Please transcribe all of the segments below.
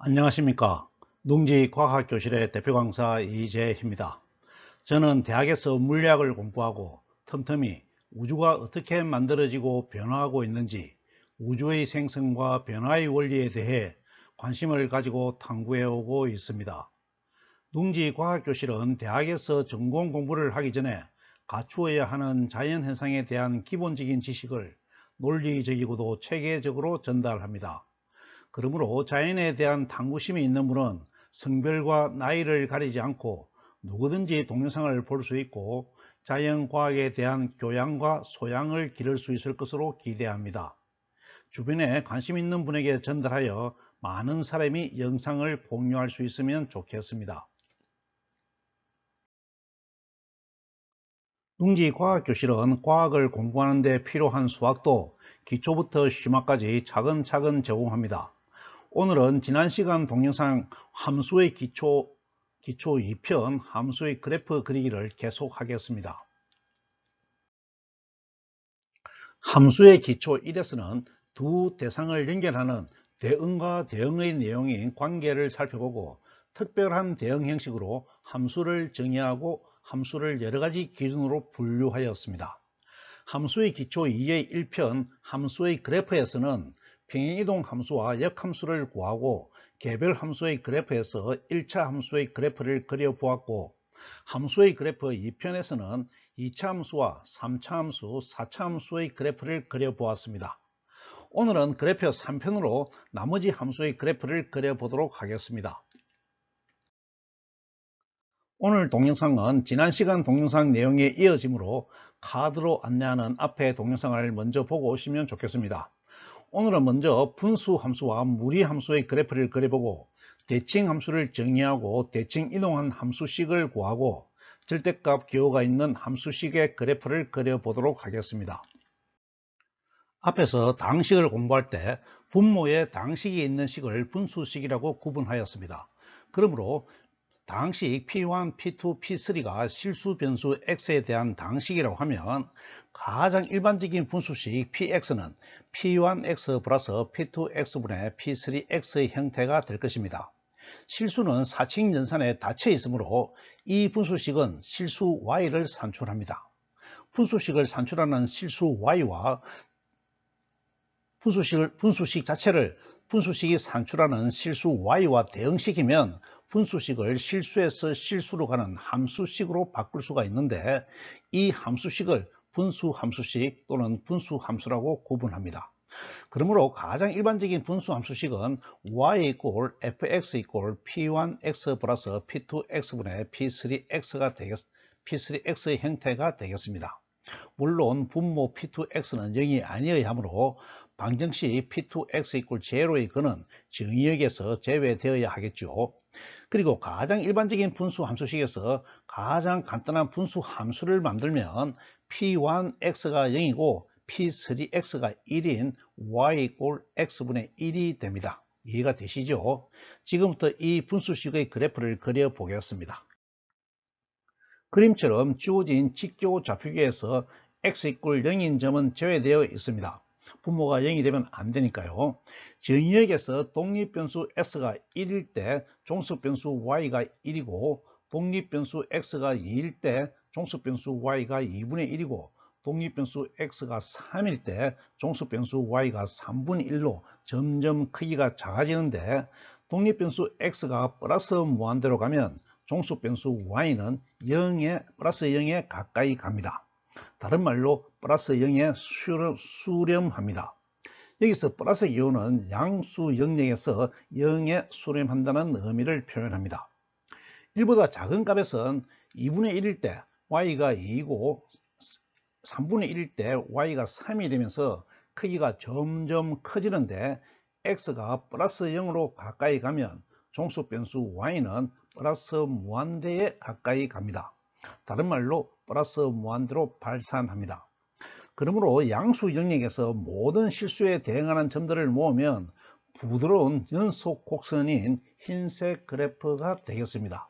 안녕하십니까. 농지과학교실의 대표 강사 이재희입니다. 저는 대학에서 물리학을 공부하고 틈틈이 우주가 어떻게 만들어지고 변화하고 있는지, 우주의 생성과 변화의 원리에 대해 관심을 가지고 탐구해 오고 있습니다. 농지과학교실은 대학에서 전공 공부를 하기 전에 갖추어야 하는 자연현상에 대한 기본적인 지식을 논리적이고도 체계적으로 전달합니다. 그러므로 자연에 대한 탐구심이 있는 분은 성별과 나이를 가리지 않고 누구든지 동영상을 볼 수 있고 자연과학에 대한 교양과 소양을 기를 수 있을 것으로 기대합니다. 주변에 관심 있는 분에게 전달하여 많은 사람이 영상을 공유할 수 있으면 좋겠습니다. 농지과학교실은 과학을 공부하는 데 필요한 수학도 기초부터 심화까지 차근차근 제공합니다. 오늘은 지난 시간 동영상 함수의 기초 2편 함수의 그래프 그리기를 계속하겠습니다. 함수의 기초 1에서는 두 대상을 연결하는 대응과 대응의 내용인 관계를 살펴보고 특별한 대응 형식으로 함수를 정의하고 함수를 여러가지 기준으로 분류하였습니다. 함수의 기초 2의 1편 함수의 그래프에서는 평행이동 함수와 역함수를 구하고 개별 함수의 그래프에서 1차 함수의 그래프를 그려보았고, 함수의 그래프 2편에서는 2차 함수와 3차 함수, 4차 함수의 그래프를 그려보았습니다. 오늘은 그래프 3편으로 나머지 함수의 그래프를 그려보도록 하겠습니다. 오늘 동영상은 지난 시간 동영상 내용에 이어지므로 카드로 안내하는 앞에 동영상을 먼저 보고 오시면 좋겠습니다. 오늘은 먼저 분수 함수와 무리 함수의 그래프를 그려보고 대칭 함수를 정의하고 대칭 이동한 함수식을 구하고 절대값 기호가 있는 함수식의 그래프를 그려보도록 하겠습니다. 앞에서 당식을 공부할 때 분모에 당식이 있는 식을 분수식이라고 구분하였습니다. 그러므로 당식 P1, P2, P3가 실수 변수 x에 대한 당식이라고 하면 가장 일반적인 분수식 Px는 P1x 플러스 P2x분의 P3x의 형태가 될 것입니다. 실수는 사칙 연산에 닫혀 있으므로 이 분수식은 실수 y를 산출합니다. 분수식을 산출하는 실수 y와 분수식 자체를 분수식이 산출하는 실수 y와 대응시키면 분수식을 실수에서 실수로 가는 함수식으로 바꿀 수가 있는데, 이 함수식을 분수 함수식 또는 분수 함수라고 구분합니다. 그러므로 가장 일반적인 분수 함수식은 y 이꼴 fx 이꼴 p1x 플러스 p2x분의 p3x의 형태가 되겠습니다. 물론 분모 P2X는 0이 아니어야 하므로 방정식 P2X 이꼴 제로의 근은 정의역에서 제외되어야 하겠죠. 그리고 가장 일반적인 분수 함수식에서 가장 간단한 분수 함수를 만들면 P1X가 0이고 P3X가 1인 Y 이꼴 X분의 1이 됩니다. 이해가 되시죠? 지금부터 이 분수식의 그래프를 그려 보겠습니다. 그림처럼 주어진 직교 좌표계에서 x 이꼴 0인 점은 제외되어 있습니다. 분모가 0이 되면 안 되니까요. 정의역에서 독립변수 x가 1일 때 종속변수 y가 1이고 독립변수 x가 2일 때 종속변수 y가 2분의 1이고 독립변수 x가 3일 때 종속변수 y가 3분의 1로 점점 크기가 작아지는데, 독립변수 x가 플러스 무한대로 가면 종속변수 y는 플러스 0에 가까이 갑니다. 다른 말로 플러스 0에 수렴합니다. 여기서 플러스 기호는 양수 영역에서 0에 수렴한다는 의미를 표현합니다. 1보다 작은 값에선 2분의 1일 때 y가 2이고 3분의 1일 때 y가 3이 되면서 크기가 점점 커지는데, x가 플러스 0으로 가까이 가면 종속변수 y는 플러스 무한대에 가까이 갑니다. 다른 말로 플러스 무한대로 발산합니다. 그러므로 양수 영역에서 모든 실수에 대응하는 점들을 모으면 부드러운 연속 곡선인 흰색 그래프가 되겠습니다.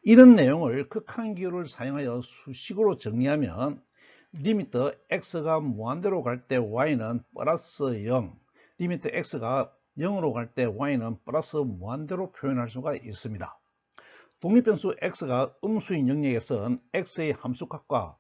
이런 내용을 극한 기호를 사용하여 수식으로 정리하면 리미트 x가 무한대로 갈 때 y는 플러스 0, 리미트 x가 0으로 갈 때 y는 플러스 무한대로 표현할 수가 있습니다. 독립변수 x가 음수인 영역에서는 x의 함수값과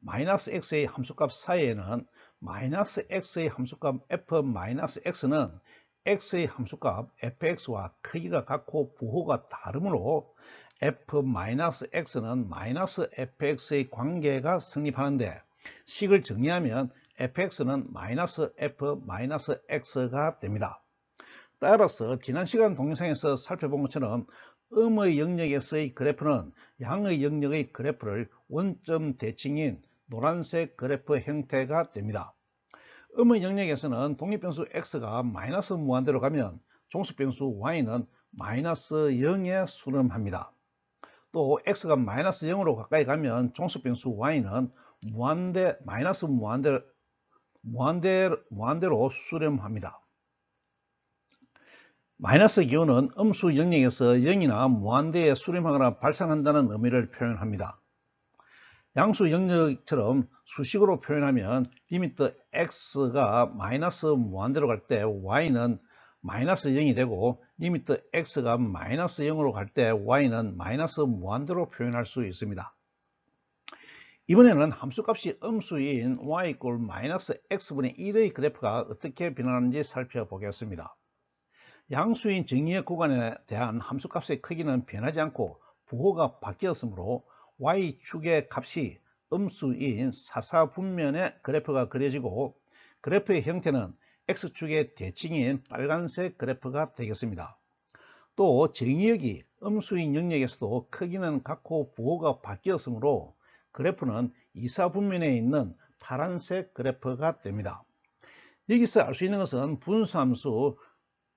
마이너스 x의 함수값 사이에는 마이너스 x의 함수값 f-x는 x의 함수값 fx와 크기가 같고 부호가 다르므로 f-x는 마이너스 fx의 관계가 성립하는데 식을 정리하면 fx는 마이너스 f-x가 됩니다. 따라서 지난 시간 동영상에서 살펴본 것처럼 음의 영역에서의 그래프는 양의 영역의 그래프를 원점 대칭인 노란색 그래프 형태가 됩니다. 음의 영역에서는 독립변수 x가 마이너스 무한대로 가면 종속변수 y는 마이너스 0에 수렴합니다. 또 x가 마이너스 0으로 가까이 가면 종속변수 y는 마이너스 무한대로 수렴합니다. 마이너스 기호는 음수 영역에서 0이나 무한대에 수렴하거나 발산한다는 의미를 표현합니다. 양수 영역처럼 수식으로 표현하면 리미트 x가 마이너스 무한대로 갈 때 y는 마이너스 0이 되고 리미트 x가 마이너스 0으로 갈 때 y는 마이너스 무한대로 표현할 수 있습니다. 이번에는 함수값이 음수인 y 이꼴 마이너스 x분의 1의 그래프가 어떻게 변하는지 살펴보겠습니다. 양수인 정의의 구간에 대한 함수값의 크기는 변하지 않고 부호가 바뀌었으므로 y축의 값이 음수인 사사분면의 그래프가 그려지고 그래프의 형태는 x축의 대칭인 빨간색 그래프가 되겠습니다. 또 정의역이 음수인 영역에서도 크기는 같고 부호가 바뀌었으므로 그래프는 이사분면에 있는 파란색 그래프가 됩니다. 여기서 알 수 있는 것은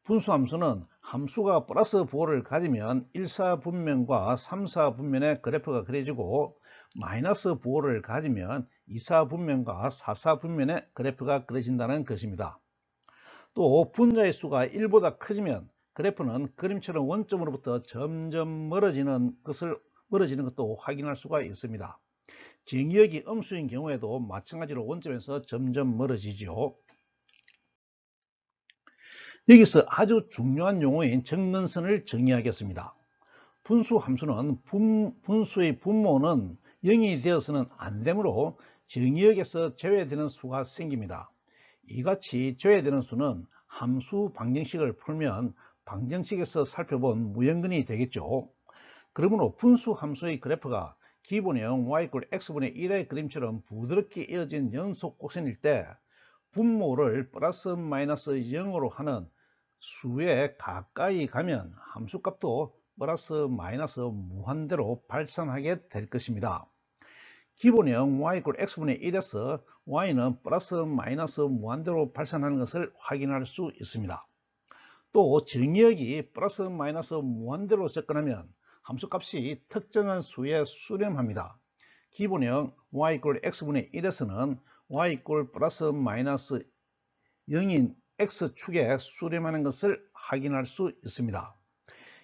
분수함수는 함수가 플러스 부호를 가지면 1사분면과 3사분면의 그래프가 그려지고 마이너스 부호를 가지면 2사분면과 4사분면의 그래프가 그려진다는 것입니다. 또 분자의 수가 1보다 커지면 그래프는 그림처럼 원점으로부터 점점 멀어지는 것도 확인할 수가 있습니다. 정의역이 음수인 경우에도 마찬가지로 원점에서 점점 멀어지죠. 여기서 아주 중요한 용어인 정근선을 정의하겠습니다. 분수 함수는 분수의 분모는 0이 되어서는 안 되므로 정의역에서 제외되는 수가 생깁니다. 이같이 제외되는 수는 함수 방정식을 풀면 방정식에서 살펴본 무형근이 되겠죠. 그러므로 분수 함수의 그래프가 기본형 y = x분의 1의 그림처럼 부드럽게 이어진 연속 곡선일 때 분모를 플러스 마이너스 0으로 하는 수에 가까이 가면 함수값도 플러스 마이너스 무한대로 발산하게 될 것입니다. 기본형 y = x분의 1에서 y는 플러스 마이너스 무한대로 발산하는 것을 확인할 수 있습니다. 또 정의역이 플러스 마이너스 무한대로 접근하면 함수값이 특정한 수에 수렴합니다. 기본형 y = x분의 1에서는 y = 플러스 마이너스 0인 x축에 수렴하는 것을 확인할 수 있습니다.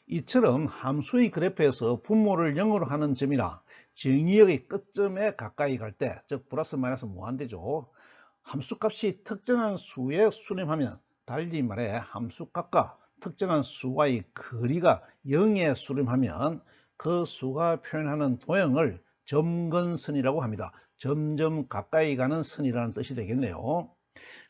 이처럼 함수의 그래프에서 분모를 0으로 하는 점이나 정의역의 끝점에 가까이 갈 때, 즉 플러스 마이너스 무한대죠. 함수값이 특정한 수에 수렴하면 달리 말해 함수값과 특정한 수와의 거리가 0에 수렴하면 그 수가 표현하는 도형을 점근선이라고 합니다. 점점 가까이 가는 선이라는 뜻이 되겠네요.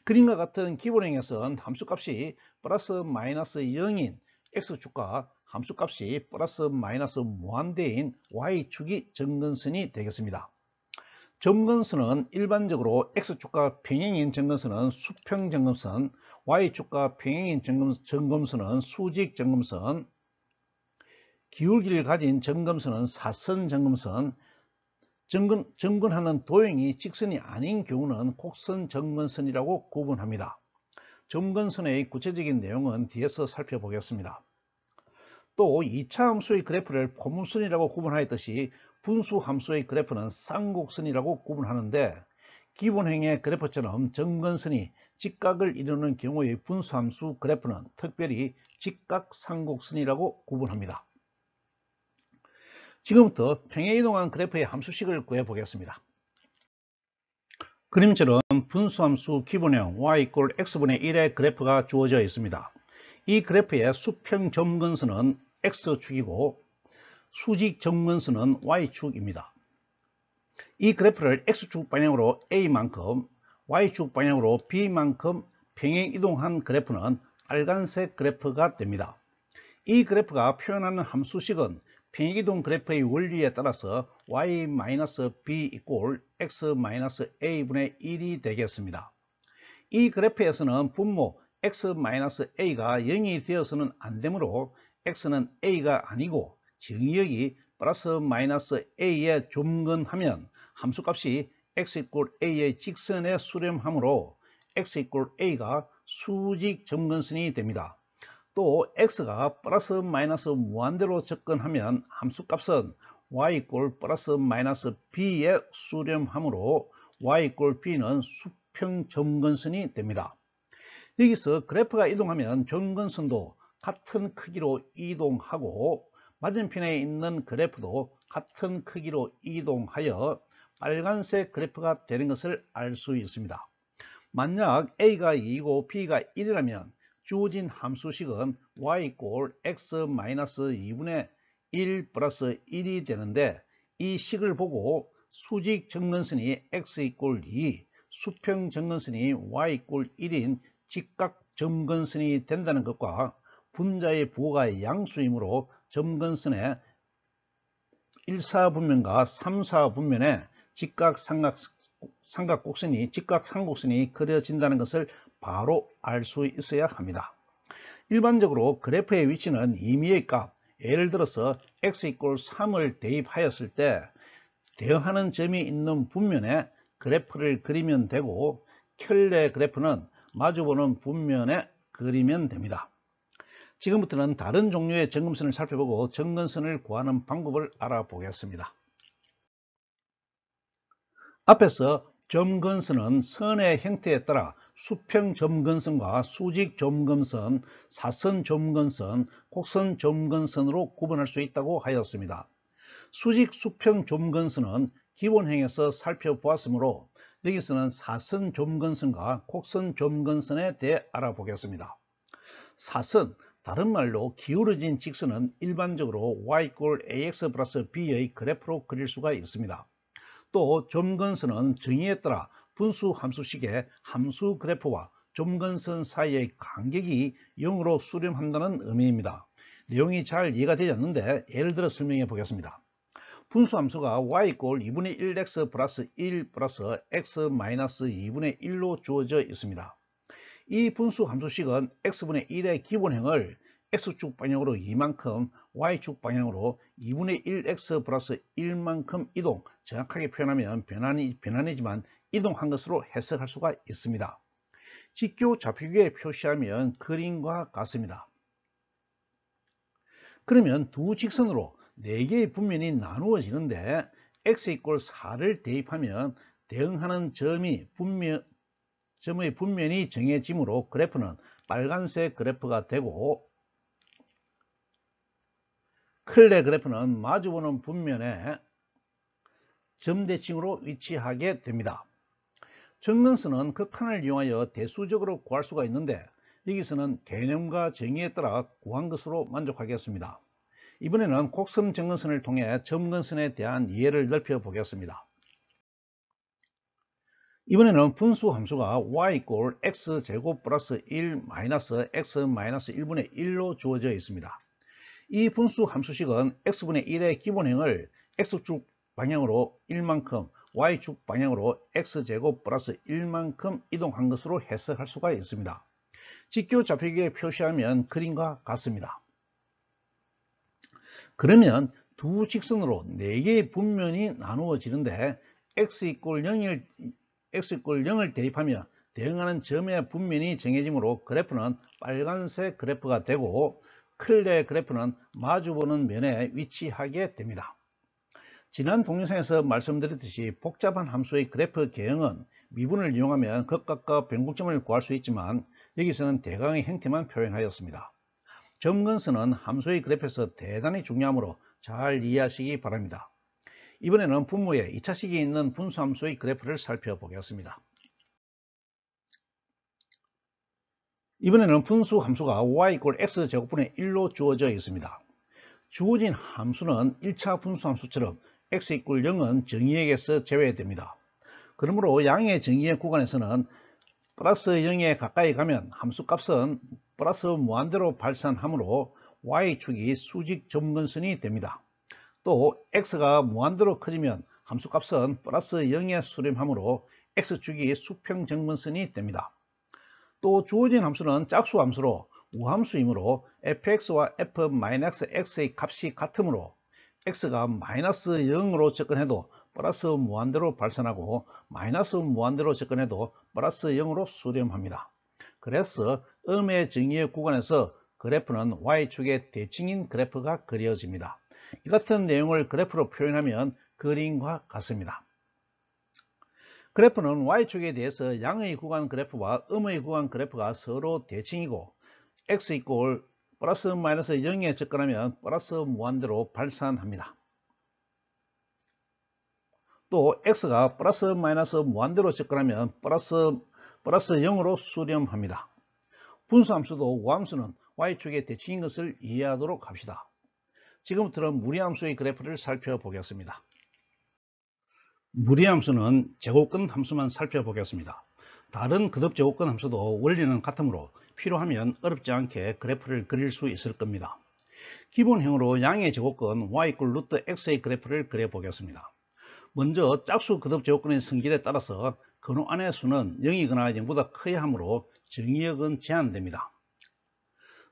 그림과 같은 기본형에서는 함수값이 플러스 마이너스 0인 x축과 함수값이 플러스 마이너스 무한대인 y축이 점근선이 되겠습니다. 점근선은 일반적으로 x축과 평행인 점근선은 수평 점근선, y축과 평행인 점검선은 수직 점검선, 기울기를 가진 점검선은 사선 점검선, 점근하는 도형이 직선이 아닌 경우는 곡선 점근선이라고 구분합니다. 점근선의 구체적인 내용은 뒤에서 살펴보겠습니다. 또 2차 함수의 그래프를 포문선이라고 구분하였듯이 분수 함수의 그래프는 쌍곡선이라고 구분하는데 기본형의 그래프처럼 점근선이 직각을 이루는 경우의 분수함수 그래프는 특별히 직각쌍곡선이라고 구분합니다. 지금부터 평행이동한 그래프의 함수식을 구해보겠습니다. 그림처럼 분수함수 기본형 y = x분의 1의 그래프가 주어져 있습니다. 이 그래프의 수평 점근선은 X축이고 수직 점근선은 Y축입니다. 이 그래프를 X축 방향으로 A만큼, Y축 방향으로 B만큼 평행 이동한 그래프는 빨간색 그래프가 됩니다. 이 그래프가 표현하는 함수식은 평행이동 그래프의 원리에 따라서 y-b 이꼴 x-a분의 1이 되겠습니다. 이 그래프에서는 분모 x-a가 0이 되어서는 안 되므로 x는 a가 아니고 정의역이 플러스 마이너스 a에 점근하면 함수값이 x 이꼴 a의 직선에 수렴하므로 x 이꼴 a가 수직 점근선이 됩니다. 또 x가 플러스 마이너스 무한대로 접근하면 함수값은 y 이꼴 플러스 마이너스 b에 수렴하므로 y 이꼴 b는 수평 점근선이 됩니다. 여기서 그래프가 이동하면 점근선도 같은 크기로 이동하고 맞은편에 있는 그래프도 같은 크기로 이동하여 빨간색 그래프가 되는 것을 알 수 있습니다. 만약 a가 2이고 b가 1이라면 주어진 함수식은 y 이꼴 x-2분의 1 플러스 1이 되는데 이 식을 보고 수직 점근선이 x 이꼴 2, 수평 점근선이 y 이꼴 1인 직각 점근선이 된다는 것과 분자의 부호가 양수이므로 점근선의 1사분면과 3사분면에 직각 삼각곡선이 그려진다는 것을 바로 알 수 있어야 합니다. 일반적으로 그래프의 위치는 임의의 값, 예를 들어서 x 이꼴 3을 대입하였을 때 대응하는 점이 있는 분면에 그래프를 그리면 되고 켤레 그래프는 마주보는 분면에 그리면 됩니다. 지금부터는 다른 종류의 점근선을 살펴보고 점근선을 구하는 방법을 알아보겠습니다. 앞에서 점근선은 선의 형태에 따라 수평 점근선과 수직 점근선, 사선 점근선, 곡선 점근선으로 구분할 수 있다고 하였습니다. 수직 수평 점근선은 기본형에서 살펴보았으므로 여기서는 사선 점근선과 곡선 점근선에 대해 알아보겠습니다. 사선, 다른 말로 기울어진 직선은 일반적으로 y 꼴 ax 플러스 b의 그래프로 그릴 수가 있습니다. 또 점근선은 정의에 따라 분수 함수식의 함수 그래프와 점근선 사이의 간격이 0으로 수렴한다는 의미입니다. 내용이 잘 이해가 되지 않는데 예를 들어 설명해 보겠습니다. 분수 함수가 y 이꼴 2분의 1x 플러스 1 플러스 x 마이너스 2분의 1로 주어져 있습니다. 이 분수 함수식은 x분의 1의 기본형을 x축 방향으로 2만큼, y축 방향으로 2분의 1x 플러스 1만큼 이동, 정확하게 표현하면 변환이지만 이동한 것으로 해석할 수가 있습니다. 직교 좌표기에 표시하면 그림과 같습니다. 그러면 두 직선으로 4개의 분면이 나누어지는데 x 이꼴 4를 대입하면 대응하는 점의 분면이 정해지므로 그래프는 빨간색 그래프가 되고 켤레 그래프는 마주보는 분면에 점대칭으로 위치하게 됩니다. 점근선은 극한을 이용하여 대수적으로 구할 수가 있는데 여기서는 개념과 정의에 따라 구한 것으로 만족하겠습니다. 이번에는 곡선 점근선을 통해 점근선에 대한 이해를 넓혀 보겠습니다. 이번에는 분수 함수가 y 이꼴 x제곱 플러스 1 마이너스 x 마이너스 1분의 1로 주어져 있습니다. 이 분수 함수식은 x분의 1의 기본형을 x축 방향으로 1만큼, y축 방향으로 x제곱 플러스 1만큼 이동한 것으로 해석할 수가 있습니다. 직교 좌표기에 표시하면 그림과 같습니다. 그러면 두 직선으로 4개의 분면이 나누어지는데 x 이꼴 0을 대입하면 대응하는 점의 분면이 정해지므로 그래프는 빨간색 그래프가 되고 클레 그래프는 마주보는 면에 위치하게 됩니다. 지난 동영상에서 말씀드렸듯이 복잡한 함수의 그래프 개형은 미분을 이용하면 극각과 변곡점을 구할 수 있지만 여기서는 대강의 형태만 표현하였습니다. 점근선은 함수의 그래프에서 대단히 중요하므로 잘 이해하시기 바랍니다. 이번에는 분모에 2차식이 있는 분수함수의 그래프를 살펴보겠습니다. 이번에는 분수 함수가 y = x제곱분의 1로 주어져 있습니다. 주어진 함수는 1차 분수 함수처럼 x = 0은 정의역에서 제외됩니다. 그러므로 양의 정의역 구간에서는 플러스 0에 가까이 가면 함수값은 플러스 무한대로 발산하므로 y축이 수직 점근선이 됩니다. 또 x가 무한대로 커지면 함수값은 플러스 0에 수렴하므로 x축이 수평점근선이 됩니다. 또 주어진 함수는 짝수 함수로 우함수이므로 fx와 f-x의 값이 같으므로 x가 마이너스 0으로 접근해도 플러스 무한대로 발산하고 마이너스 무한대로 접근해도 플러스 0으로 수렴합니다. 그래서 음의 정의역 구간에서 그래프는 y축의 대칭인 그래프가 그려집니다. 이 같은 내용을 그래프로 표현하면 그림과 같습니다. 그래프는 y축에 대해서 양의 구간 그래프와 음의 구간 그래프가 서로 대칭이고 x = 플러스 마이너스 0에 접근하면 플러스 무한대로 발산합니다. 또 x가 플러스 마이너스 무한대로 접근하면 플러스 0으로 수렴합니다. 분수함수도 우함수는 y축의 대칭인 것을 이해하도록 합시다. 지금부터는 무리함수의 그래프를 살펴보겠습니다. 무리함수는 제곱근 함수만 살펴보겠습니다. 다른 거듭제곱근 함수도 원리는 같으므로 필요하면 어렵지 않게 그래프를 그릴 수 있을 겁니다. 기본형으로 양의 제곱근 y = x의 그래프를 그려보겠습니다. 먼저 짝수 거듭제곱근의 성질에 따라서 근호 안의 수는 0이거나 0보다 커야 하므로 정의역은 제한됩니다.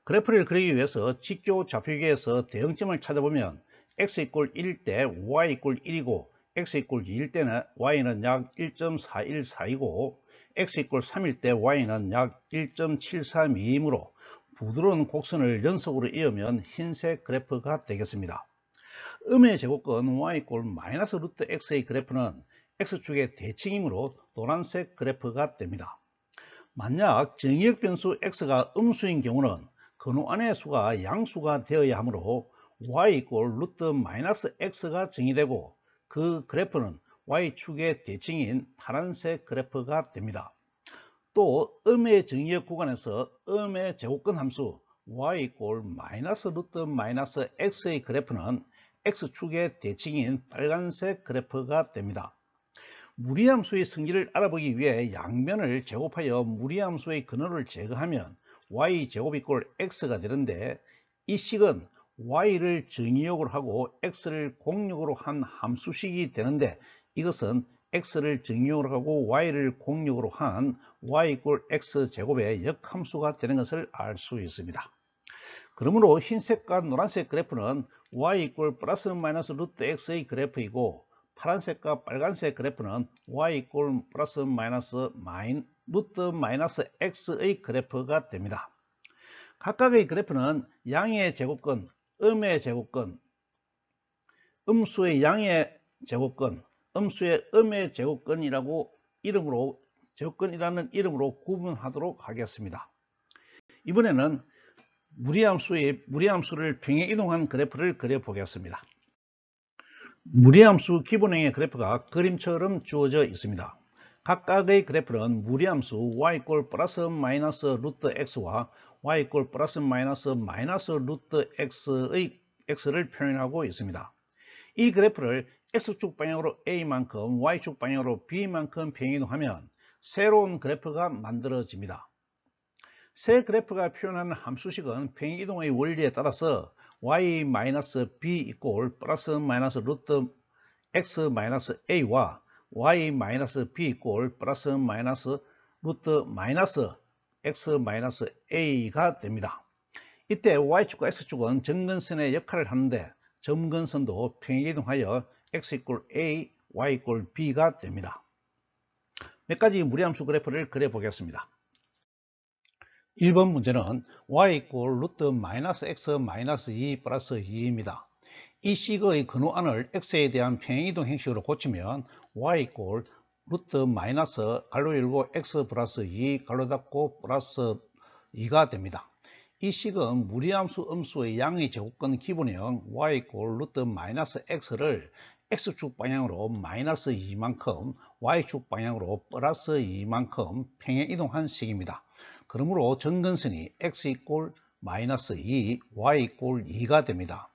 그래프를 그리기 위해서 직교 좌표계에서 대응점을 찾아보면 x = 1일 때 y = 1이고 x = 2일 때는 y는 약 1.414이고 x = 3일 때 y는 약 1.732이므로 부드러운 곡선을 연속으로 이으면 흰색 그래프가 되겠습니다. 음의 제곱근 y = x의 그래프는 x축의 대칭이므로 노란색 그래프가 됩니다. 만약 정의역 변수 x가 음수인 경우는 근호 안의 수가 양수가 되어야 하므로 y = x가 정의되고 그 그래프는 y축의 대칭인 파란색 그래프가 됩니다. 또 음의 정의역 구간에서 음의 제곱근 함수 y = x의 그래프는 x축의 대칭인 빨간색 그래프가 됩니다. 무리함수의 성질을 알아보기 위해 양면을 제곱하여 무리함수의 근호를 제거하면 y제곱 = x가 되는데 이 식은 y를 정의역으로 하고 x를 공역으로 한 함수식이 되는데 이것은 x를 정의역으로 하고 y를 공역으로 한 y = x제곱의 역함수가 되는 것을 알 수 있습니다. 그러므로 흰색과 노란색 그래프는 y = x의 그래프이고 파란색과 빨간색 그래프는 y = x의 그래프가 됩니다. 각각의 그래프는 양의 제곱근, 음의 제곱근, 음수의 양의 제곱근, 음수의 음의 제곱근이라는 이름으로 구분하도록 하겠습니다. 이번에는 무리함수를 평행 이동한 그래프를 그려보겠습니다. 무리함수 기본형의 그래프가 그림처럼 주어져 있습니다. 각각의 그래프는 무리함수 y = x와 y = x를 표현하고 있습니다. 이 그래프를 x축 방향으로 a만큼 y축 방향으로 b만큼 평행이동하면 새로운 그래프가 만들어집니다. 새 그래프가 표현하는 함수식은 평행이동의 원리에 따라서 y-b = ±x-a와 y-b = x-a가 됩니다. 이때 y축과 x축은 점근선의 역할을 하는데 점근선도 평행이동하여 x = a, y = b가 됩니다. 몇 가지 무리함수 그래프를 그려보겠습니다. 1번 문제는 y = x-2 플러스 2입니다. 이 식의 근호안을 x에 대한 평행이동 형식으로 고치면 y 가로 열고 x 플러스 2 가로 닫고 플러스 2가 됩니다. 이 식은 무리함수 음수의 양의 제곱근 기본형 y √-x를 x축 방향으로 마이너스 2만큼 y축 방향으로 플러스 2만큼 평행 이동한 식입니다. 그러므로 점근선이 x 이꼴 마이너스 2, y 이꼴 2가 됩니다.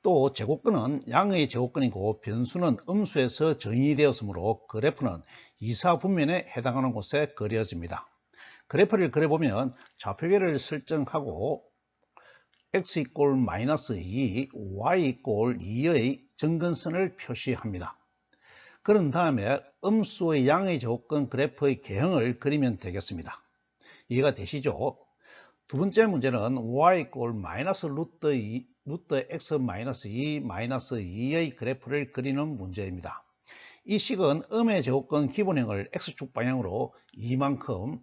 또 제곱근은 양의 제곱근이고 변수는 음수에서 정의이 되었으므로 그래프는 이사분면에 해당하는 곳에 그려집니다. 그래프를 그려보면 좌표계를 설정하고 x 이꼴 마이너스 2, y 이꼴 2의 점근선을 표시합니다. 그런 다음에 음수의 양의 제곱근 그래프의 개형을 그리면 되겠습니다. 이해가 되시죠? 두 번째 문제는 y 이꼴 마이너스 루트 x 마이너스 2 마이너스 2의 그래프를 그리는 문제입니다. 이 식은 음의 제곱근 기본형을 x축 방향으로 2만큼,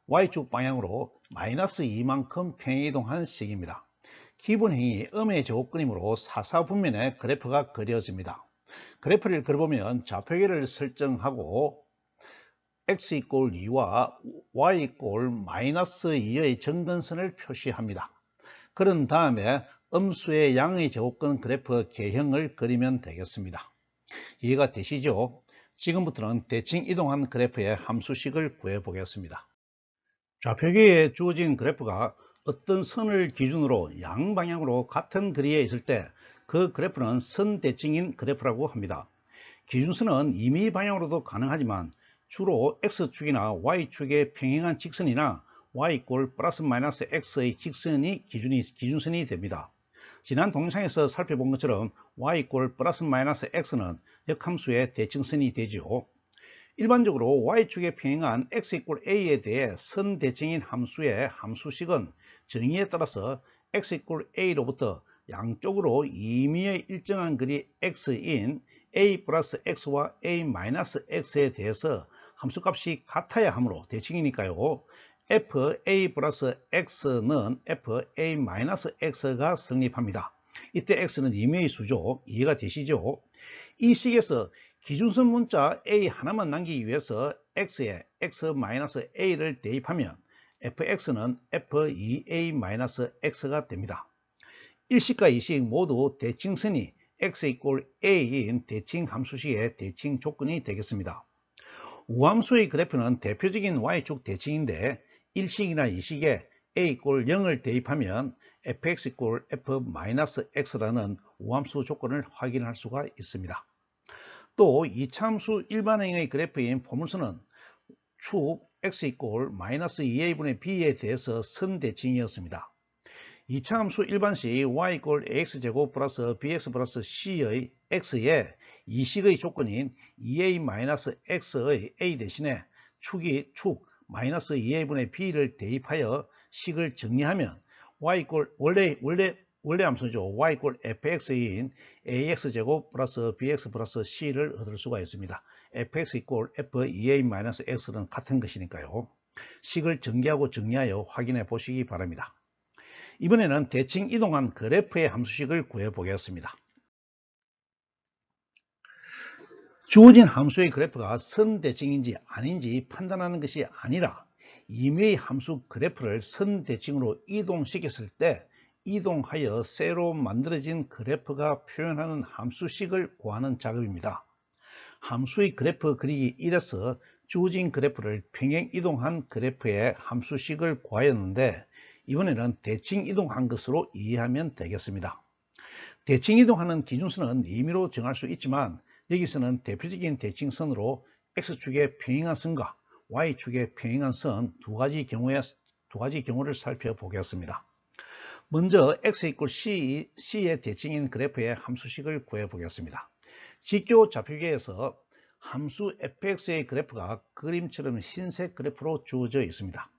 y축 방향으로 마이너스 2만큼 평행이동한 식입니다. 기본형이 음의 제곱근이므로 사사분면에 그래프가 그려집니다. 그래프를 그려보면 좌표계를 설정하고 x 이꼴 2와 y 이꼴 마이너스 2의 점근선을 표시합니다. 그런 다음에 음수의 양의 제곱근 그래프 개형을 그리면 되겠습니다. 이해가 되시죠? 지금부터는 대칭 이동한 그래프의 함수식을 구해 보겠습니다. 좌표계에 주어진 그래프가 어떤 선을 기준으로 양방향으로 같은 거리에 있을 때 그 그래프는 선대칭인 그래프라고 합니다. 기준선은 임의 방향으로도 가능하지만 주로 x축이나 y축의 평행한 직선이나 y 이꼴 플러스 마이너스 x의 직선이 기준선이 됩니다. 지난 동영상에서 살펴본 것처럼 y 이꼴 플러스 마이너스 x는 역함수의 대칭선이 되죠. 일반적으로 y축에 평행한 x 이꼴 a에 대해 선대칭인 함수의 함수식은 정의에 따라서 x 이꼴 a로부터 양쪽으로 임의의 일정한 거리 x인 a 플러스 x와 a 마이너스 x에 대해서 함수값이 같아야 하므로 대칭이니까요. fa 플러스 x는 fa 마이너스 x가 성립합니다. 이때 x는 임의의 수죠. 이해가 되시죠? 이 식에서 기준선 문자 a 하나만 남기기 위해서 x에 x-a를 대입하면 fx는 f2a-x가 됩니다. 1식과 2식 모두 대칭선이 x 이꼴 a인 대칭 함수식의 대칭 조건이 되겠습니다. 우함수의 그래프는 대표적인 y축 대칭인데 1식이나 2식에 a 이꼴 0을 대입하면 fx 이꼴 f-x라는 우함수 조건을 확인할 수가 있습니다. 또 2차함수 일반행의 그래프인 포물선은 축 x 이꼴 마이너스 2a분의 b에 대해서 선대칭이었습니다. 2차함수 일반식 y 이꼴 ax제곱 플러스 bx 플러스 c의 x에 이식의 조건인 2a 마이너스 x의 a 대신에 축 마이너스 2a분의 b를 대입하여 식을 정리하면 y 이꼴 원래 함수죠. y 이꼴 fx인 ax제곱 플러스 bx 플러스 c를 얻을 수가 있습니다. fx 이꼴 f2a-x는 같은 것이니까요. 식을 전개하고 정리하여 확인해 보시기 바랍니다. 이번에는 대칭 이동한 그래프의 함수식을 구해 보겠습니다. 주어진 함수의 그래프가 선대칭인지 아닌지 판단하는 것이 아니라 임의의 함수 그래프를 선대칭으로 이동시켰을 때 이동하여 새로 만들어진 그래프가 표현하는 함수식을 구하는 작업입니다. 함수의 그래프 그리기 1에서 주어진 그래프를 평행 이동한 그래프의 함수식을 구하였는데 이번에는 대칭 이동한 것으로 이해하면 되겠습니다. 대칭 이동하는 기준선은 임의로 정할 수 있지만 여기서는 대표적인 대칭선으로 x축의 평행한 선과 y축의 평행한 선 두 가지 경우를 살펴보겠습니다. 먼저 x 이꼴 c의 대칭인 그래프의 함수식을 구해 보겠습니다. 직교 좌표계에서 함수 fx의 그래프가 그림처럼 흰색 그래프로 주어져 있습니다.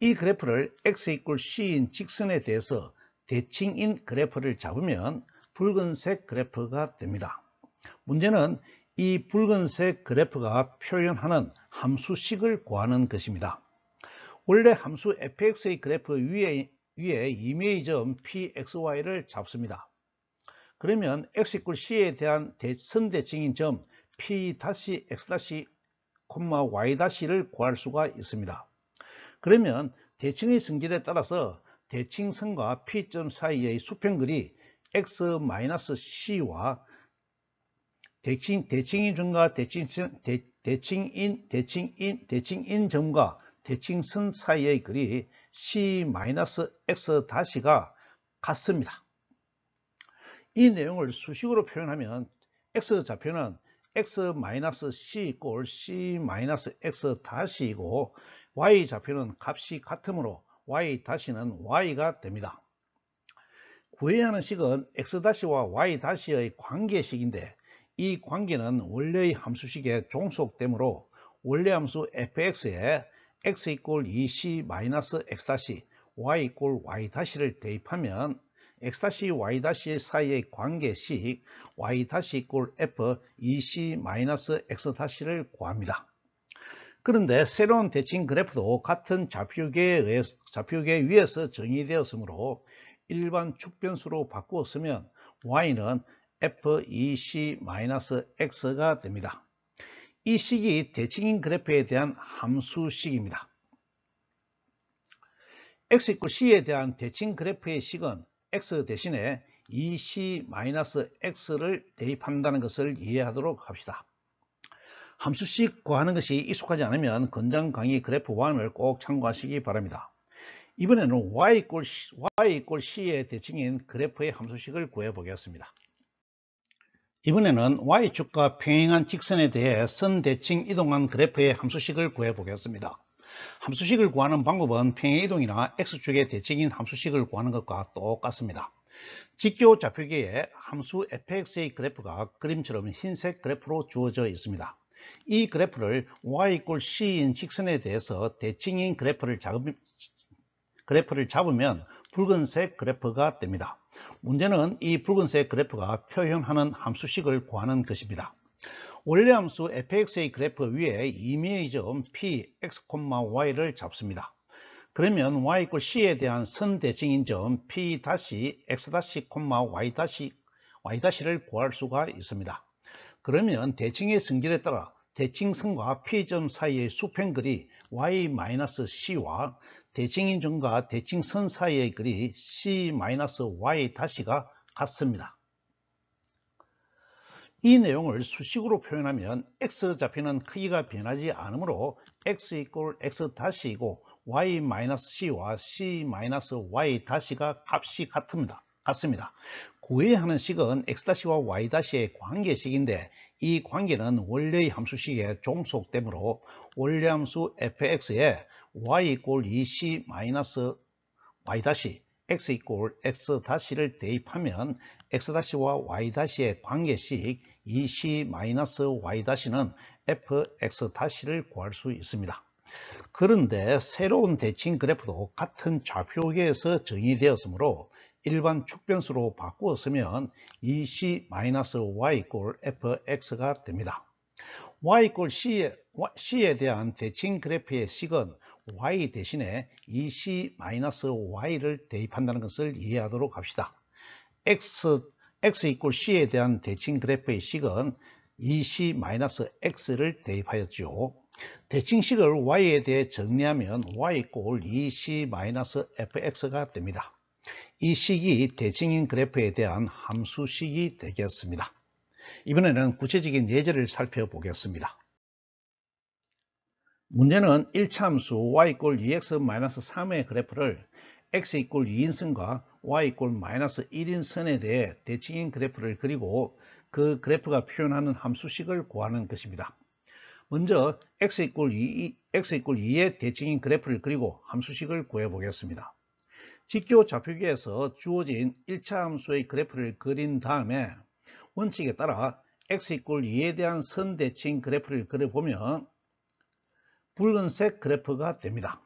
이 그래프를 x 이꼴 c인 직선에 대해서 대칭인 그래프를 잡으면 붉은색 그래프가 됩니다. 문제는 이 붉은색 그래프가 표현하는 함수식을 구하는 것입니다. 원래 함수 fx의 그래프 위에 임의의 점 pxy를 잡습니다. 그러면 x 이꼴 c에 대한 선대칭인 점 p-x-, y-를 구할 수가 있습니다. 그러면 대칭의 성질에 따라서 대칭선과 P점 사이의 수평거리 x-c와 대칭인 점과 대칭인 점과 대칭선 사이의 거리 C-X'가 같습니다. 이 내용을 수식으로 표현하면 X좌표는 X-C 꼴 C-X'-이고 Y좌표는 값이 같으므로 Y-는 Y가 됩니다. 구해야 하는 식은 X'와 Y'의 관계식인데 이 관계는 원래의 함수식에 종속되므로 원래함수 fx에 x = 2c-x' y = y' 대입하면 x' y' 사이의 관계식 y' = f 2c-x'를 구합니다. 그런데 새로운 대칭 그래프도 같은 좌표계 위에서 정의되었으므로 일반 축변수로 바꾸어 쓰면 y는 f2c-x가 됩니다. 이 식이 대칭인 그래프에 대한 함수식입니다. x = c에 대한 대칭 그래프의 식은 x 대신에 2c-x를 대입한다는 것을 이해하도록 합시다. 함수식 구하는 것이 익숙하지 않으면 건장 강의 그래프 1을 꼭 참고하시기 바랍니다. 이번에는 y = c의 대칭인 그래프의 함수식을 구해 보겠습니다. 이번에는 y축과 평행한 직선에 대해 선 대칭 이동한 그래프의 함수식을 구해 보겠습니다. 함수식을 구하는 방법은 평행이동이나 x축의 대칭인 함수식을 구하는 것과 똑같습니다. 직교 좌표계에 함수 fx의 그래프가 그림처럼 흰색 그래프로 주어져 있습니다. 이 그래프를 y = c인 직선에 대해서 대칭인 그래프를 잡으면 붉은색 그래프가 됩니다. 문제는 이 붉은색 그래프가 표현하는 함수식을 구하는 것입니다. 원래 함수 fx의 그래프 위에 임의의 점 p, x, y를 잡습니다. 그러면 y = c에 대한 선 대칭인 점 p, x, y',를 구할 수가 있습니다. 그러면 대칭의 성질에 따라 대칭선과 P점 사이의 수평거리 y-c와 대칭인 점과 대칭선 사이의 거리 c-y'가 같습니다. 이 내용을 수식으로 표현하면 x좌표는 크기가 변하지 않으므로 x = x'이고 y-c와 c-y'-가 값이 같습니다. 구해야 하는 식은 x'와 y''의 관계식인데 이 관계는 원래의 함수식에 종속되므로 원래 함수 fx에 y = 2c-y', x = x'를 대입하면 x'와 y''의 관계식 2c-y'-는 fx''를 구할 수 있습니다. 그런데 새로운 대칭 그래프도 같은 좌표계에서 정의되었으므로 일반 축변수로 바꾸어 쓰면 2c-y = fx가 됩니다. y = c에 대한 대칭 그래프의 식은 y 대신에 2c-y를 대입한다는 것을 이해하도록 합시다. x = c에 대한 대칭 그래프의 식은 2c-x를 대입하였죠. 대칭식을 y에 대해 정리하면 y = 2c-fx가 됩니다. 이 식이 대칭인 그래프에 대한 함수식이 되겠습니다. 이번에는 구체적인 예제를 살펴보겠습니다. 문제는 1차 함수 y = 2x-3의 그래프를 x = 2인선과 y = -1인선에 대해 대칭인 그래프를 그리고 그 그래프가 표현하는 함수식을 구하는 것입니다. 먼저 x = 2의 대칭인 그래프를 그리고 함수식을 구해 보겠습니다. 직교 좌표계에서 주어진 1차 함수의 그래프를 그린 다음에 원칙에 따라 x = 2에 대한 선 대칭 그래프를 그려보면 붉은색 그래프가 됩니다.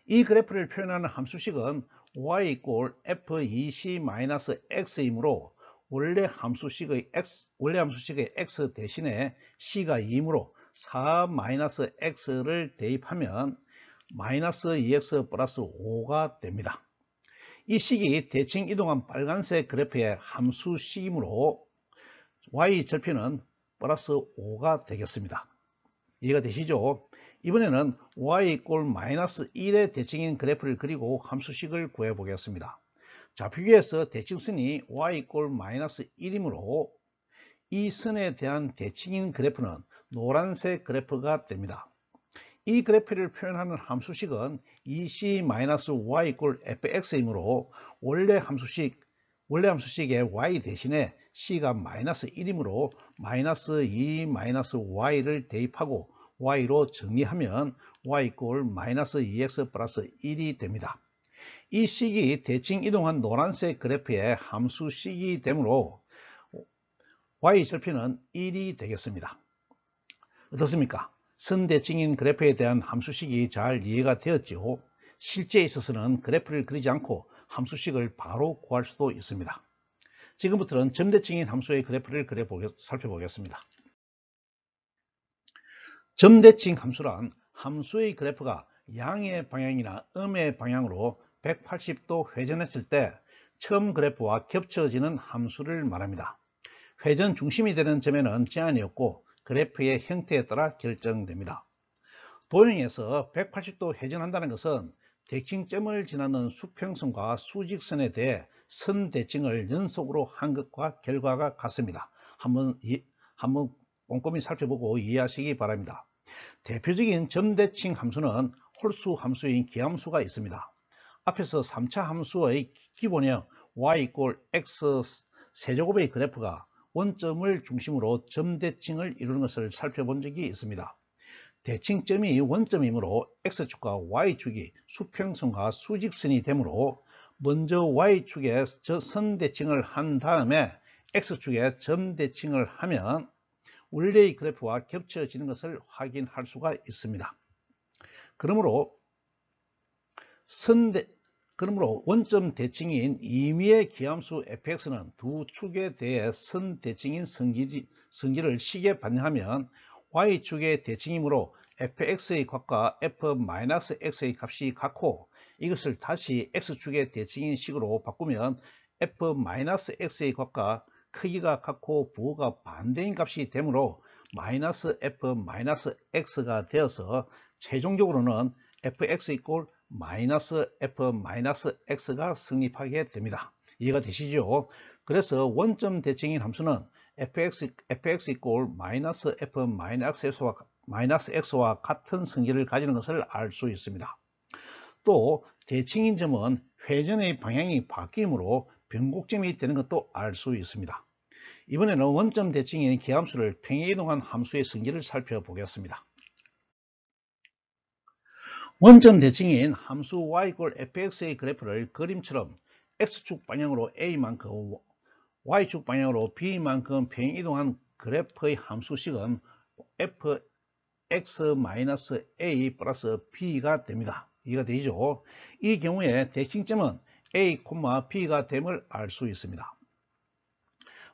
이 그래프를 표현하는 함수식은 y = f2c-x이므로 원래 함수식의 x 대신에 c가 2이므로 4-x를 대입하면 -2x 플러스 5가 됩니다. 이 식이 대칭 이동한 빨간색 그래프의 함수식이므로 y 절편은 플러스 5가 되겠습니다. 이해가 되시죠? 이번에는 y = -1의 대칭인 그래프를 그리고 함수식을 구해 보겠습니다. 좌표계에서 대칭선이 y = -1이므로 이 선에 대한 대칭인 그래프는 노란색 그래프가 됩니다. 이 그래프를 표현하는 함수식은 EC-y 이꼴 fx이므로 원래 함수식의 y 대신에 c가 마이너스 1이므로 마이너스 2 마이너스 y를 대입하고 y로 정리하면 y 이꼴 마이너스 2x 플러스 1이 됩니다. 이 식이 대칭 이동한 노란색 그래프의 함수식이 되므로 y절편은 1이 되겠습니다. 어떻습니까? 선대칭인 그래프에 대한 함수식이 잘 이해가 되었죠. 실제에 있어서는 그래프를 그리지 않고 함수식을 바로 구할 수도 있습니다. 지금부터는 점대칭인 함수의 그래프를 살펴보겠습니다. 점대칭 함수란 함수의 그래프가 양의 방향이나 음의 방향으로 180도 회전했을 때 처음 그래프와 겹쳐지는 함수를 말합니다. 회전 중심이 되는 점에는 제한이 없고 그래프의 형태에 따라 결정됩니다. 도형에서 180도 회전한다는 것은 대칭점을 지나는 수평선과 수직선에 대해 선대칭을 연속으로 한 것과 결과가 같습니다. 한번 꼼꼼히 살펴보고 이해하시기 바랍니다. 대표적인 점대칭 함수는 홀수 함수인 기함수가 있습니다. 앞에서 3차 함수의 기본형 y 이꼴 x 세제곱의 그래프가 원점을 중심으로 점대칭을 이루는 것을 살펴본 적이 있습니다. 대칭점이 원점이므로 x축과 y축이 수평선과 수직선이 되므로 먼저 y축에 선대칭을 한 다음에 x축에 점대칭을 하면 원래의 그래프와 겹쳐지는 것을 확인할 수가 있습니다. 그러므로 원점 대칭인 임의의 기함수 fx는 두 축에 대해 선대칭인 성질을 식에 반영하면 y축의 대칭이므로 fx의 값과 f-x의 값이 같고 이것을 다시 x축의 대칭인 식으로 바꾸면 f-x의 값과 크기가 같고 부호가 반대인 값이 되므로 마이너스 f-x가 되어서 최종적으로는 fx 이꼴 마이너스 f-x가 성립하게 됩니다. 이해가 되시죠? 그래서 원점 대칭인 함수는 fx 이꼴 마이너스 f-x와 같은 성질을 가지는 것을 알 수 있습니다. 또 대칭인 점은 회전의 방향이 바뀌므로 변곡점이 되는 것도 알 수 있습니다. 이번에는 원점 대칭인 기함수를 평행 이동한 함수의 성질을 살펴보겠습니다. 원점 대칭인 함수 y 이꼴 fx의 그래프를 그림처럼 x축 방향으로 a만큼 y축 방향으로 b만큼 평행 이동한 그래프의 함수식은 fx-a 플러스 b가 됩니다. 이해가 되죠? 이 경우에 대칭점은 a, b가 됨을 알 수 있습니다.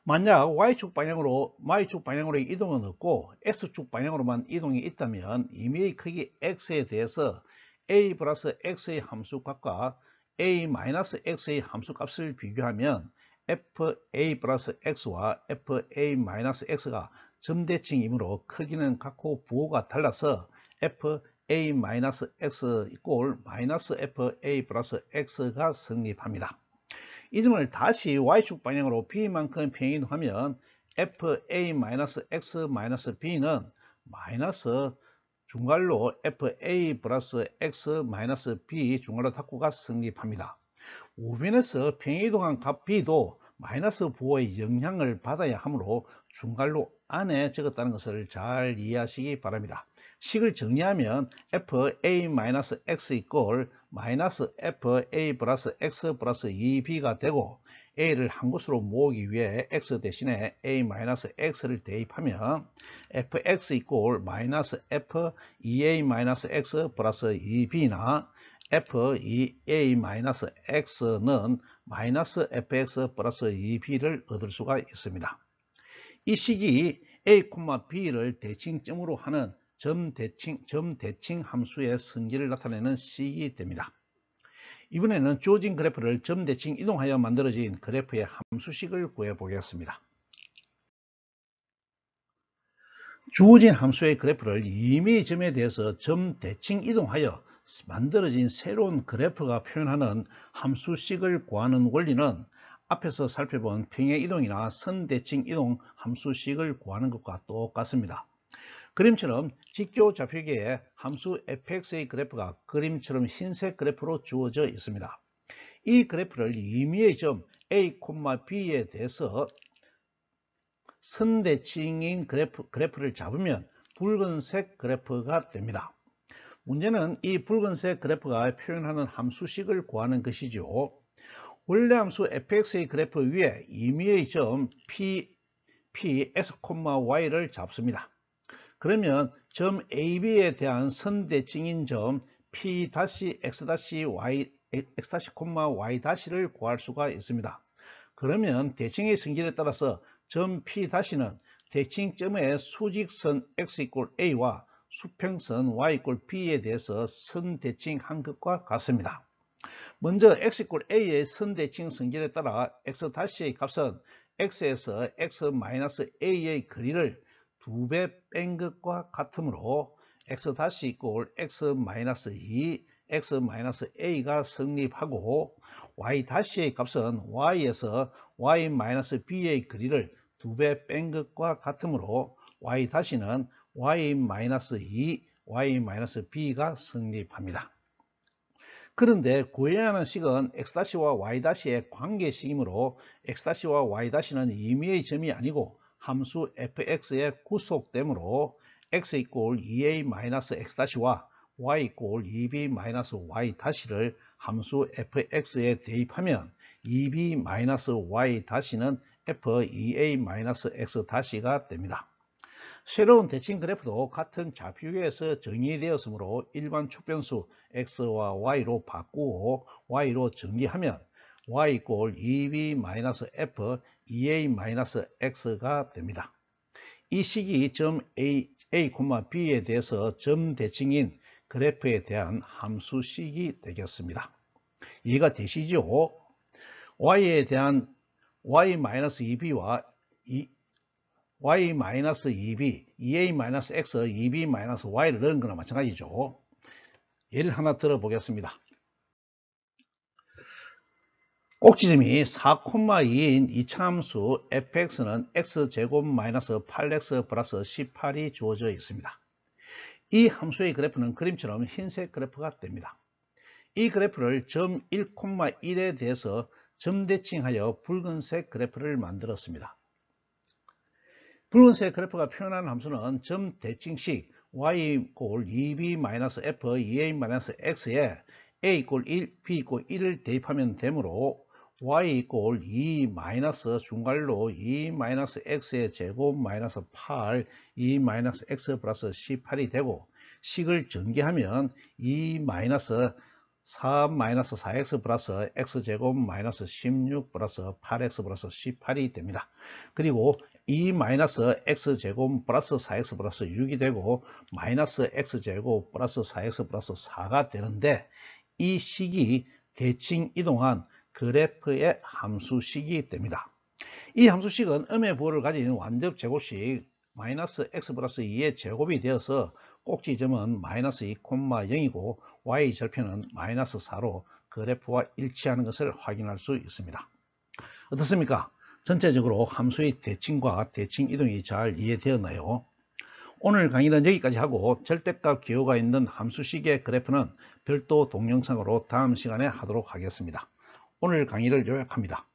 만약 y축 방향으로의 이동은 없고 x축 방향으로만 이동이 있다면 임의의 크기 x에 대해서 a 플러스 x의 함수값과 a 마이너스 x의 함수값을 비교하면 fa 플러스 x와 fa 마이너스 x가 점대칭이므로 크기는 같고 부호가 달라서 fa 마이너스 x 이꼴 마이너스 fa 플러스 x가 성립합니다. 이 점을 다시 y축 방향으로 b만큼 평행이동하면 fa-x-b는 마이너스 중괄로 fa 플러스 x 마이너스 b 중괄호 닫고가 성립합니다. 우변에서 평행이동한 값 b도 마이너스 부호의 영향을 받아야 하므로 중괄호 안에 적었다는 것을 잘 이해하시기 바랍니다. 식을 정리하면 fa-x 이꼴 마이너스 fa 플러스 x 플러스 2b가 되고 a를 한 곳으로 모으기 위해 x 대신에 a-x를 대입하면 fx 이꼴 마이너스 f2a-x 플러스 2b나 f2a-x는 마이너스 fx 플러스 2b를 얻을 수가 있습니다. 이 식이 a, b를 대칭점으로 하는 점대칭 함수의 성질을 나타내는 식이 됩니다. 이번에는 주어진 그래프를 점대칭 이동하여 만들어진 그래프의 함수식을 구해 보겠습니다. 주어진 함수의 그래프를 임의의 점에 대해서 점대칭 이동하여 만들어진 새로운 그래프가 표현하는 함수식을 구하는 원리는 앞에서 살펴본 평행 이동이나 선대칭 이동 함수식을 구하는 것과 똑같습니다. 그림처럼 직교 좌표계에 함수 fx의 그래프가 그림처럼 흰색 그래프로 주어져 있습니다. 이 그래프를 임의의 점 a, b에 대해서 선대칭인 그래프를 잡으면 붉은색 그래프가 됩니다. 문제는 이 붉은색 그래프가 표현하는 함수식을 구하는 것이죠. 원래 함수 fx의 그래프 위에 임의의 점 x, y를 잡습니다. 그러면 점 AB에 대한 선대칭인 점 P-X-Y, X-Y-를 구할 수가 있습니다. 그러면 대칭의 성질에 따라서 점 P-는 대칭점의 수직선 x = a와 수평선 y = b에 대해서 선대칭한 것과 같습니다. 먼저 x = a의 선대칭 성질에 따라 x-의 값은 x에서 x-a의 거리를 2배 뺀 것과 같으므로 x- = x-2, x-a가 성립하고 y-의 값은 y에서 y-b의 거리를 2배 뺀 것과 같으므로 y-는 y-2, y-b가 성립합니다. 그런데 구해야 하는 식은 x'와 y'의 관계식이므로 x'와 y'는 임의의 점이 아니고 함수 fx에 구속되므로 x = 2a-x'와 y = 2b-y'를 함수 fx에 대입하면 2b-y'-는 f2a-x'가 됩니다. 새로운 대칭 그래프도 같은 좌표계에서 정의되었으므로 일반 축변수 x와 y로 바꾸고 y로 정리하면 y = 2b-f 2a-x가 됩니다. 이 식이 점 a, b에 대해서 점 대칭인 그래프에 대한 함수식이 되겠습니다. 이해가 되시죠? y에 대한 y-2b와 y-2b, 2a-x, 2b-y를 넣은 거나 마찬가지죠. 예를 하나 들어보겠습니다. 꼭지점이 4,2인 이차함수 fx는 x제곱 마이너스 8x 플러스 18이 주어져 있습니다. 이 함수의 그래프는 그림처럼 흰색 그래프가 됩니다. 이 그래프를 점 1,1에 대해서 점대칭하여 붉은색 그래프를 만들었습니다. 붉은색 그래프가 표현하는 함수는 점 대칭식 y = 2b-f 2a-x에 a = 1, b = 1을 대입하면 되므로 y = 2 중괄로 2-x의 제곱 마이너스 8, 2-x 플러스 18이 되고 식을 전개하면 4-4x 플러스 x제곱 마이너스 16 플러스 8x 플러스 18이 됩니다. 그리고 2-x제곱 플러스 4x 플러스 6이 되고 마이너스 x제곱 플러스 4x 플러스 4가 되는데 이 식이 대칭 이동한 그래프의 함수식이 됩니다. 이 함수식은 음의 부호를 가진 완접 제곱식 마이너스 x 플러스 2의 제곱이 되어서 꼭지점은 마이너스 2,0이고 y 절편은 마이너스 4로 그래프와 일치하는 것을 확인할 수 있습니다. 어떻습니까? 전체적으로 함수의 대칭과 대칭 이동이 잘 이해되었나요? 오늘 강의는 여기까지 하고 절대값 기호가 있는 함수식의 그래프는 별도 동영상으로 다음 시간에 하도록 하겠습니다. 오늘 강의를 요약합니다.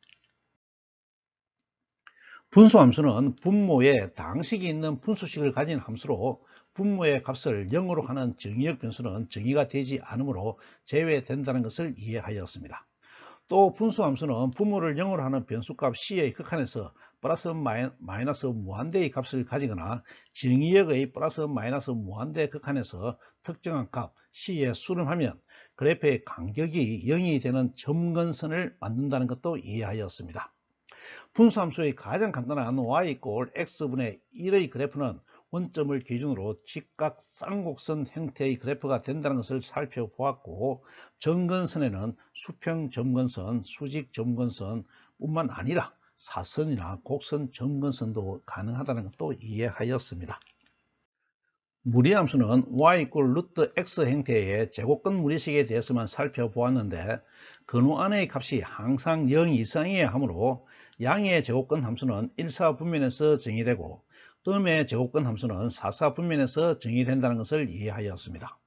분수함수는 분모에 당식이 있는 분수식을 가진 함수로 분모의 값을 0으로 하는 정의역 변수는 정의가 되지 않으므로 제외된다는 것을 이해하였습니다. 또 분수함수는 분모를 0으로 하는 변수값 c의 극한에서 플러스 마이너스 무한대의 값을 가지거나 정의역의 플러스 마이너스 무한대 극한에서 특정한 값 c에 수렴하면 그래프의 간격이 0이 되는 점근선을 만든다는 것도 이해하였습니다. 분수함수의 가장 간단한 y = x분의 1의 그래프는 원점을 기준으로 직각 쌍곡선 형태의 그래프가 된다는 것을 살펴보았고 점근선에는 수평 점근선, 수직 점근선 뿐만 아니라 사선이나 곡선 점근선도 가능하다는 것도 이해하였습니다. 무리함수는 y = x 형태의 제곱근 무리식에 대해서만 살펴보았는데 근호 안의 값이 항상 0 이상이어야 하므로 양의 제곱근 함수는 일사분면에서 정의되고 음의 제곱근 함수는 사사분면에서 정의된다는 것을 이해하였습니다.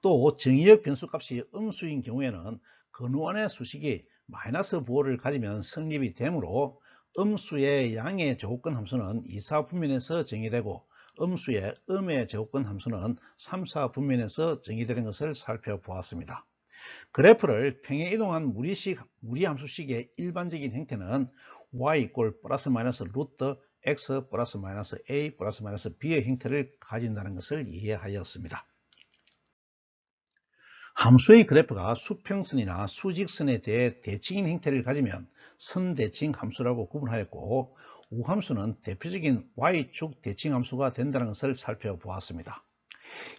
또 정의역 변수값이 음수인 경우에는 근원의 수식이 마이너스 부호를 가지면 성립이 되므로 음수의 양의 제곱근 함수는 2사분면에서 정의되고 음수의 음의 제곱근 함수는 3사분면에서 정의되는 것을 살펴보았습니다. 그래프를 평행 이동한 무리함수식의 일반적인 형태는 y 이꼴 플러스 마이너스 루트 x 플러스 마이너스 a 플러스 마이너스 b의 형태를 가진다는 것을 이해하였습니다. 함수의 그래프가 수평선이나 수직선에 대해 대칭인 형태를 가지면 선대칭 함수라고 구분하였고, 우함수는 대표적인 y축 대칭 함수가 된다는 것을 살펴보았습니다.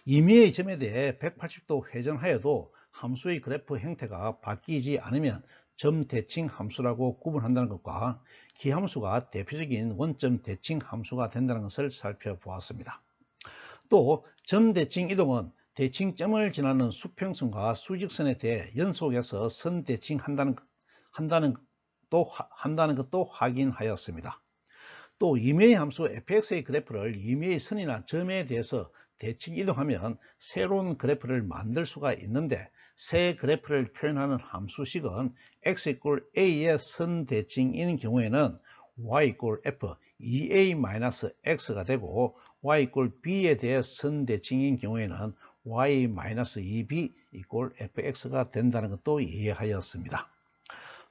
임의의 점에 대해 180도 회전하여도 함수의 그래프 형태가 바뀌지 않으면 점 대칭 함수라고 구분한다는 것과 기함수가 대표적인 원점 대칭 함수가 된다는 것을 살펴보았습니다. 또 점 대칭 이동은 대칭점을 지나는 수평선과 수직선에 대해 연속해서 선 대칭한다는 것도 확인하였습니다. 또 임의의 함수 fx의 그래프를 임의의 선이나 점에 대해서 대칭 이동하면 새로운 그래프를 만들 수가 있는데, 새 그래프를 표현하는 함수식은 x 이꼴 a의 선 대칭인 경우에는 y 이꼴 f 2a-x가 되고, y 이꼴 b에 대해 선 대칭인 경우에는 y-2b 이꼴 fx가 된다는 것도 이해하였습니다.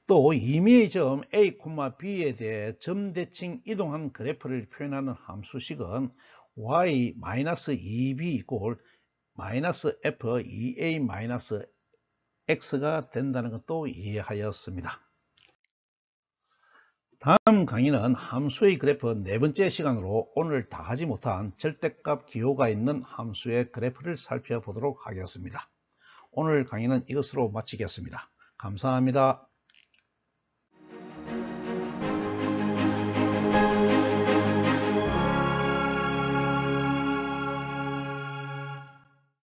또 임의의 점 a, b에 대해 점 대칭 이동한 그래프를 표현하는 함수식은 y-2b 이꼴 f 2a-x가 된다는 것도 이해하였습니다. 다음 강의는 함수의 그래프 네 번째 시간으로 오늘 다 하지 못한 절대값 기호가 있는 함수의 그래프를 살펴보도록 하겠습니다. 오늘 강의는 이것으로 마치겠습니다. 감사합니다.